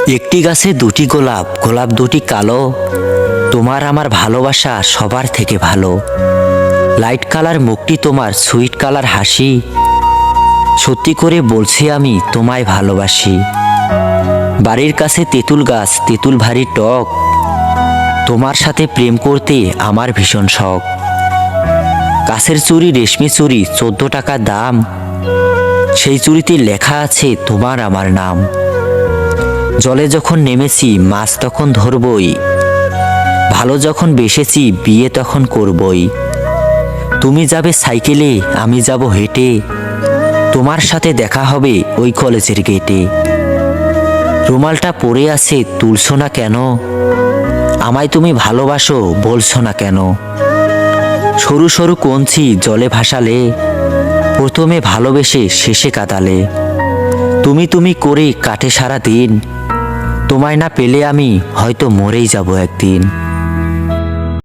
একটি গাছে দুটি গোলাপ, গোলাপ দুটি কালো। তোমার আমার ভালোবাসা সবার থেকে ভালো। লাইট কালার মুখটি তোমার, সুইট কালার হাসি। সত্যি করে বলছি আমি তোমায় ভালোবাসি। বাড়ির কাছে তেঁতুল গাছ, তেঁতুল ভারী টক। তোমার সাথে প্রেম করতে আমার ভীষণ শখ। কাছের চুড়ি, রেশমি চুড়ি, 14 টাকা দাম। সেই চুড়িতে লেখা আছে তোমার আমার নাম। জলে যখন নেমেছি মাছ তখন ধরবই। ভালো যখন বেসেছি বিয়ে তখন করবই। তুমি যাবে সাইকেলে, আমি যাব হেঁটে। তোমার সাথে দেখা হবে ওই কলেজের গেটে। রুমালটা পড়ে আছে, তুলছো না কেন? আমায় তুমি ভালোবাসো, বলছো না কেন? সরু সরু কঞ্চি জলে ভাসালে, প্রথমে ভালোবেসে শেষে কাঁদালে। তুমি তুমি করে কাটে সারা দিন। তোমায় না পেলে আমি হয়তো মরেই যাব একদিন।